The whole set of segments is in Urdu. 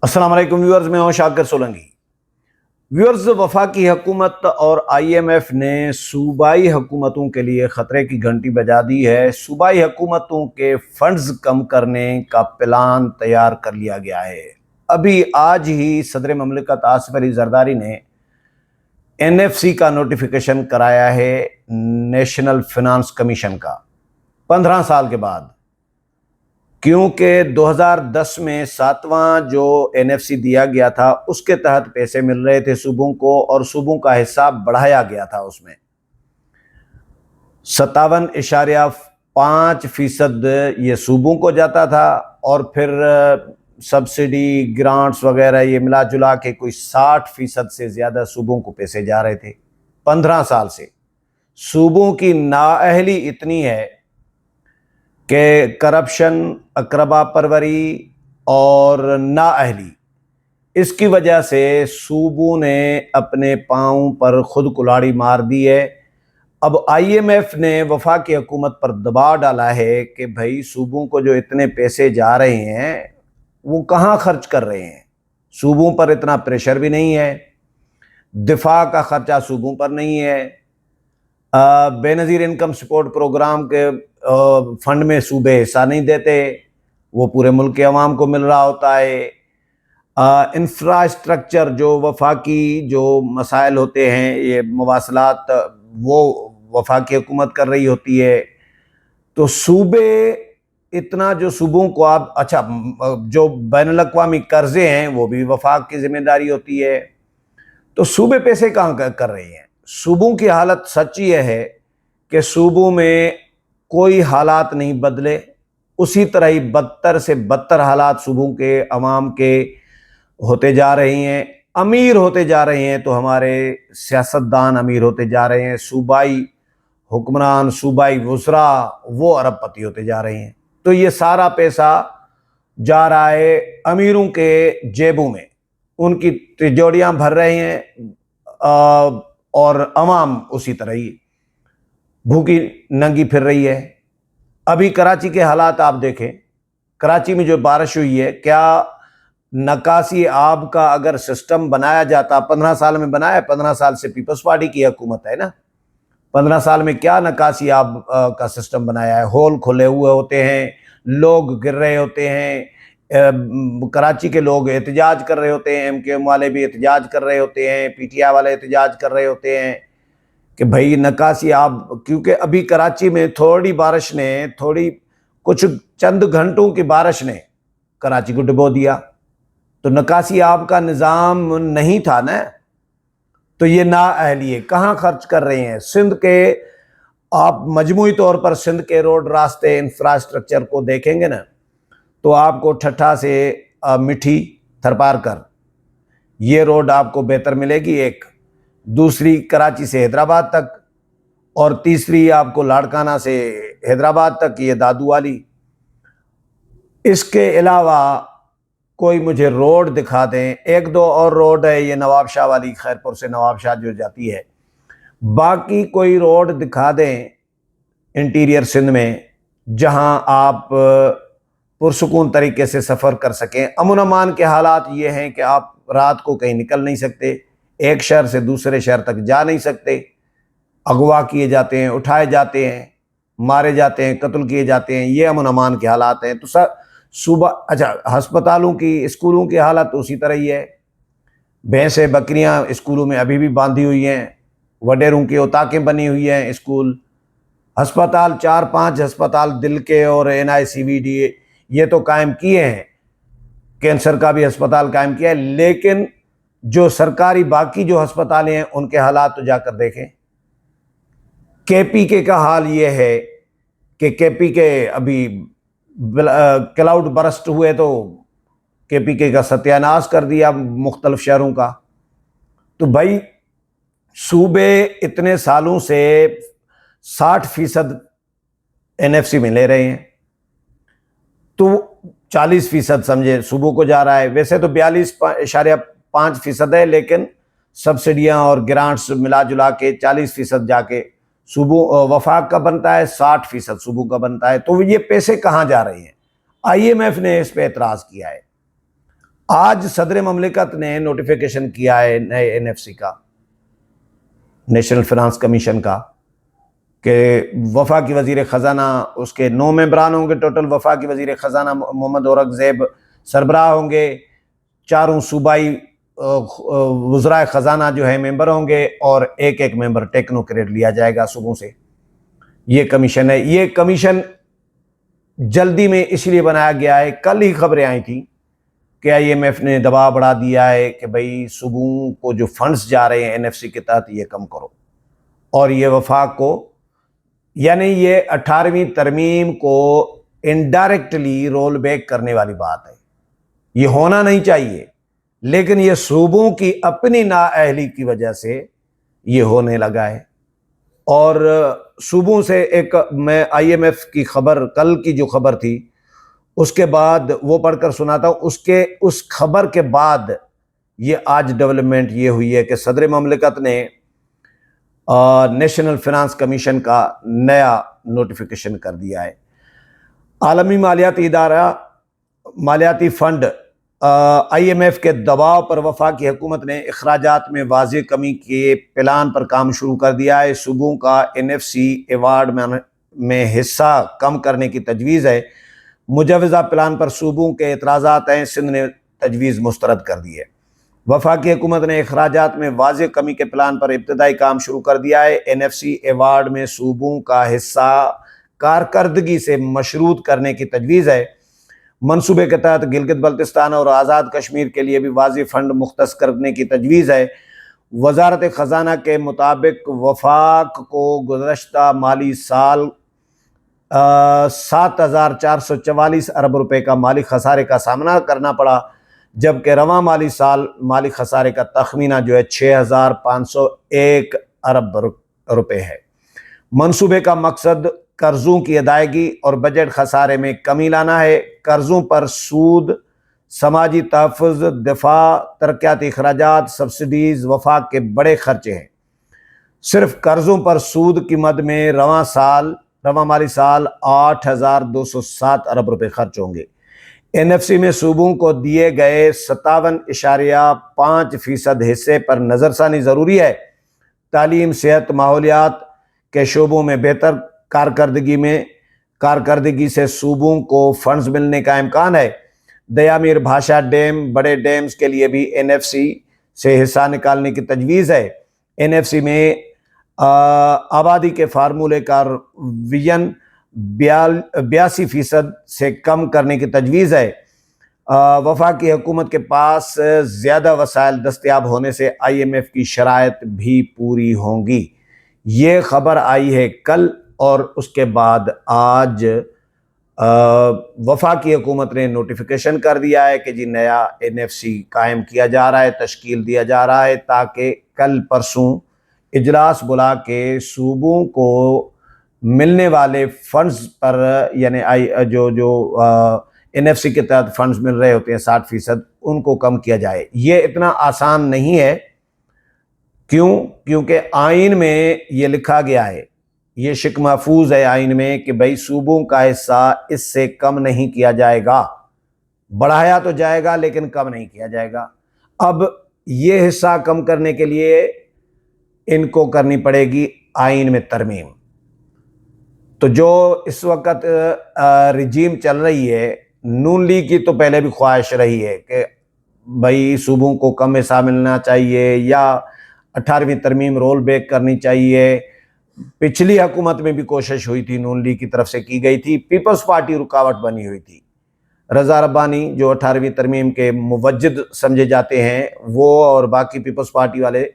السلام علیکم ویورز، میں ہوں شاکر سولنگی۔ ویورز، وفاقی حکومت اور آئی ایم ایف نے صوبائی حکومتوں کے لیے خطرے کی گھنٹی بجا دی ہے۔ صوبائی حکومتوں کے فنڈز کم کرنے کا پلان تیار کر لیا گیا ہے۔ ابھی آج ہی صدر مملکت آصف علی زرداری نے این ایف سی کا نوٹیفیکیشن کرایا ہے، نیشنل فنانس کمیشن کا، 15 سال کے بعد، کیونکہ 2010 میں 7واں جو این ایف سی دیا گیا تھا اس کے تحت پیسے مل رہے تھے صوبوں کو، اور صوبوں کا حصہ بڑھایا گیا تھا۔ اس میں 57.5% یہ صوبوں کو جاتا تھا، اور پھر سبسڈی، گرانٹس وغیرہ یہ ملا جلا کے کوئی 60% سے زیادہ صوبوں کو پیسے جا رہے تھے۔ 15 سال سے صوبوں کی نااہلی اتنی ہے کہ کرپشن، اقربا پروری اور نااہلی، اس کی وجہ سے صوبوں نے اپنے پاؤں پر خود کلاڑی مار دی ہے۔ اب آئی ایم ایف نے وفاقی حکومت پر دباؤ ڈالا ہے کہ بھائی صوبوں کو جو اتنے پیسے جا رہے ہیں وہ کہاں خرچ کر رہے ہیں۔ صوبوں پر اتنا پریشر بھی نہیں ہے، دفاع کا خرچہ صوبوں پر نہیں ہے، بے نظیر انکم سپورٹ پروگرام کے فنڈ میں صوبے حصہ نہیں دیتے، وہ پورے ملک کے عوام کو مل رہا ہوتا ہے۔ انفراسٹرکچر جو وفاقی جو مسائل ہوتے ہیں، یہ مواصلات، وہ وفاقی حکومت کر رہی ہوتی ہے۔ تو صوبے اتنا جو صوبوں کو اچھا جو بین الاقوامی قرضے ہیں وہ بھی وفاق کی ذمہ داری ہوتی ہے۔ تو صوبے پیسے کہاں کر رہے ہیں؟ صوبوں کی حالت سچ یہ ہے کہ صوبوں میں کوئی حالات نہیں بدلے، اسی طرح ہی بدتر سے بدتر حالات صوبوں کے عوام کے ہوتے جا رہے ہیں۔ امیر ہوتے جا رہے ہیں تو ہمارے سیاستدان امیر ہوتے جا رہے ہیں، صوبائی حکمران، صوبائی وزراء وہ ارب پتی ہوتے جا رہے ہیں۔ تو یہ سارا پیسہ جا رہا ہے امیروں کے جیبوں میں، ان کی تجوریاں بھر رہے ہیں، اور عوام اسی طرح ہی بھوکی ننگی پھر رہی ہے۔ ابھی کراچی کے حالات آپ دیکھیں، کراچی میں جو بارش ہوئی ہے، کیا نکاسی آب کا اگر سسٹم بنایا جاتا، 15 سال میں بنایا، 15 سال سے پیپلز پارٹی کی حکومت ہے نا، 15 سال میں کیا نکاسی آب کا سسٹم بنایا ہے؟ ہول کھلے ہوئے ہوتے ہیں، لوگ گر رہے ہوتے ہیں، کراچی کے لوگ احتجاج کر رہے ہوتے ہیں، ایم کیو ایم والے بھی احتجاج کر رہے ہوتے ہیں، پی ٹی آئی والے احتجاج کر رہے ہوتے ہیں کہ بھائی نکاسی آب، کیونکہ ابھی کراچی میں تھوڑی بارش نے، کچھ چند گھنٹوں کی بارش نے کراچی کو ڈبو دیا، تو نکاسی آب کا نظام نہیں تھا نا۔ تو یہ نااہلی ہے، کہاں خرچ کر رہے ہیں؟ سندھ کے آپ مجموعی طور پر سندھ کے روڈ، راستے، انفراسٹرکچر کو دیکھیں گے نا، تو آپ کو ٹھٹھا سے مٹھی تھرپار کر یہ روڈ آپ کو بہتر ملے گی، ایک دوسری کراچی سے حیدرآباد تک، اور تیسری آپ کو لاڑکانہ سے حیدرآباد تک، یہ دادو والی۔ اس کے علاوہ کوئی مجھے روڈ دکھا دیں، ایک دو اور روڈ ہے، یہ نواب شاہ والی، خیرپور سے نواب شاہ جو جاتی ہے، باقی کوئی روڈ دکھا دیں انٹیریئر سندھ میں جہاں آپ پرسکون طریقے سے سفر کر سکیں۔ امن امان کے حالات یہ ہیں کہ آپ رات کو کہیں نکل نہیں سکتے، ایک شہر سے دوسرے شہر تک جا نہیں سکتے، اغوا کیے جاتے ہیں، اٹھائے جاتے ہیں، مارے جاتے ہیں، قتل کیے جاتے ہیں، یہ امن امان کے حالات ہیں۔ تو صوبہ، اچھا ہسپتالوں کی، اسکولوں کی حالت اسی طرح ہی ہے، بھینسیں بکریاں اسکولوں میں ابھی بھی باندھی ہوئی ہیں، وڈیروں کی اوتاقیں بنی ہوئی ہیں، اسکول، ہسپتال 4-5 ہسپتال دل کے اور این آئی سی وی ڈی یہ تو قائم کیے ہیں، کینسر کا بھی ہسپتال قائم کیا ہے، لیکن جو سرکاری باقی جو ہسپتالیں ہیں ان کے حالات تو جا کر دیکھیں۔ کے پی کے کا حال یہ ہے کہ کے پی کے ابھی کلاؤڈ برسٹ ہوئے تو کے پی کے کا ستیہ ناش کر دیا مختلف شہروں کا۔ تو بھائی صوبے اتنے سالوں سے 60% این ایف سی میں لے رہے ہیں، تو 40% سمجھے صوبوں کو جا رہا ہے، ویسے تو 42.5% ہے، لیکن سبسڈیاں اور گرانٹس ملا جلا کے 40% جا کے صوبوں، وفاق کا بنتا ہے، 60% صوبوں کا بنتا ہے۔ تو یہ پیسے کہاں جا رہے ہیں؟ آئی ایم ایف نے اس پہ اعتراض کیا ہے۔ آج صدر مملکت نے نوٹیفیکیشن کیا ہے نئے NFC کا، نیشنل فنانس کمیشن کا، کہ وفاقی وزیر خزانہ اس کے 9 ممبران ہوں گے ٹوٹل، وفاقی وزیر خزانہ محمد اورنگزیب سربراہ ہوں گے، 4 صوبائی وزرائے خزانہ جو ہے ممبر ہوں گے، اور ایک ممبر ٹیکنوکریٹ لیا جائے گا صوبوں سے۔ یہ کمیشن ہے، یہ کمیشن جلدی میں اس لیے بنایا گیا ہے، کل ہی خبریں آئی تھیں کہ IMF نے دباؤ بڑھا دیا ہے کہ بھئی صوبوں کو جو فنڈز جا رہے ہیں NFC کے تحت یہ کم کرو، اور یہ وفاق کو، یعنی یہ 18ویں ترمیم کو انڈائریکٹلی رول بیک کرنے والی بات ہے۔ یہ ہونا نہیں چاہیے، لیکن یہ صوبوں کی اپنی نااہلی کی وجہ سے یہ ہونے لگا ہے۔ اور صوبوں سے ایک میں IMF کی خبر، کل کی جو خبر تھی اس کے بعد وہ پڑھ کر سناتا ہوں، اس خبر کے بعد یہ آج ڈیولپمنٹ یہ ہوئی ہے کہ صدر مملکت نے نیشنل فنانس کمیشن کا نیا نوٹیفیکیشن کر دیا ہے۔ عالمی مالیاتی ادارہ مالیاتی فنڈ IMF کے دباؤ پر وفاقی حکومت نے اخراجات میں واضح کمی کے پلان پر کام شروع کر دیا ہے۔ صوبوں کا NFC ایوارڈ میں حصہ کم کرنے کی تجویز ہے۔ مجوزہ پلان پر صوبوں کے اعتراضات ہیں، سندھ نے تجویز مسترد کر دی ہے۔ وفاقی حکومت نے اخراجات میں واضح کمی کے پلان پر ابتدائی کام شروع کر دیا ہے۔ NFC ایوارڈ میں صوبوں کا حصہ کارکردگی سے مشروط کرنے کی تجویز ہے۔ منصوبے کے تحت گلگت بلتستان اور آزاد کشمیر کے لیے بھی واضح فنڈ مختص کرنے کی تجویز ہے۔ وزارت خزانہ کے مطابق وفاق کو گزشتہ مالی سال 7,444 ارب روپے کا مالی خسارے کا سامنا کرنا پڑا، جبکہ رواں مالی سال مالی خسارے کا تخمینہ جو ہے 6,501 ارب روپے ہے۔ منصوبے کا مقصد قرضوں کی ادائیگی اور بجٹ خسارے میں کمی لانا ہے۔ قرضوں پر سود، سماجی تحفظ، دفاع، ترقیاتی اخراجات، سبسڈیز وفاق کے بڑے خرچے ہیں۔ صرف قرضوں پر سود کی مد میں رواں مالی سال 8,207 ارب روپے خرچ ہوں گے۔ NFC میں صوبوں کو دیے گئے 57.5% حصے پر نظر ثانی ضروری ہے۔ تعلیم، صحت، ماحولیات کے شعبوں میں بہتر کارکردگی سے صوبوں کو فنڈز ملنے کا امکان ہے۔ دیامیر بھاشا ڈیم، بڑے ڈیمز کے لیے بھی NFC سے حصہ نکالنے کی تجویز ہے۔ NFC میں آبادی کے فارمولے کا ویژن 82% سے کم کرنے کی تجویز ہے۔ وفاقی حکومت کے پاس زیادہ وسائل دستیاب ہونے سے IMF کی شرائط بھی پوری ہوں گی۔ یہ خبر آئی ہے کل، اور اس کے بعد آج وفاقی حکومت نے نوٹیفیکیشن کر دیا ہے کہ جی نیا NFC قائم کیا جا رہا ہے، تشکیل دیا جا رہا ہے، تاکہ کل پرسوں اجلاس بلا کے صوبوں کو ملنے والے فنڈز پر، یعنی جو NFC کے تحت فنڈز مل رہے ہوتے ہیں 60%، ان کو کم کیا جائے۔ یہ اتنا آسان نہیں ہے، کیونکہ آئین میں یہ لکھا گیا ہے، یہ شق محفوظ ہے آئین میں کہ بھئی صوبوں کا حصہ اس سے کم نہیں کیا جائے گا، بڑھایا تو جائے گا لیکن کم نہیں کیا جائے گا۔ اب یہ حصہ کم کرنے کے لیے ان کو کرنی پڑے گی آئین میں ترمیم۔ تو جو اس وقت رجیم چل رہی ہے، نون لیگ کی تو پہلے بھی خواہش رہی ہے کہ بھئی صوبوں کو کم حصہ ملنا چاہیے، یا 18ویں ترمیم رول بیک کرنی چاہیے۔ پچھلی حکومت میں بھی کوشش ہوئی تھی، نون لیگ کی طرف سے کی گئی تھی، پیپلز پارٹی رکاوٹ بنی ہوئی تھی۔ رضا ربانی جو 18ویں ترمیم کے موجد سمجھے جاتے ہیں، وہ اور باقی پیپلز پارٹی والے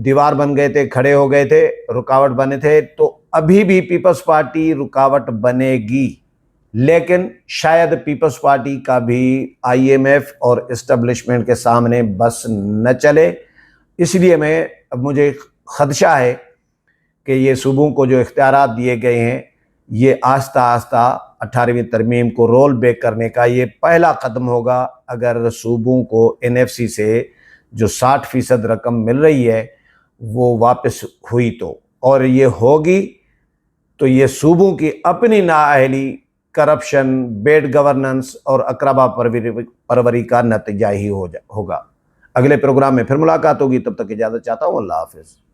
دیوار بن گئے تھے، کھڑے ہو گئے تھے، رکاوٹ بنے تھے۔ تو ابھی بھی پیپلز پارٹی رکاوٹ بنے گی، لیکن شاید پیپلز پارٹی کا بھی IMF اور اسٹیبلشمنٹ کے سامنے بس نہ چلے۔ اس لیے مجھے خدشہ ہے کہ یہ صوبوں کو جو اختیارات دیے گئے ہیں، یہ آہستہ آہستہ 18ویں ترمیم کو رول بیک کرنے کا یہ پہلا قدم ہوگا۔ اگر صوبوں کو NFC سے جو 60% رقم مل رہی ہے وہ واپس ہوئی تو، اور یہ ہوگی تو یہ صوبوں کی اپنی نااہلی کرپشن، بیڈ گورننس اور اقربا پروری کا نتیجہ ہی ہوگا۔ اگلے پروگرام میں پھر ملاقات ہوگی، تب تک اجازت چاہتا ہوں، اللہ حافظ۔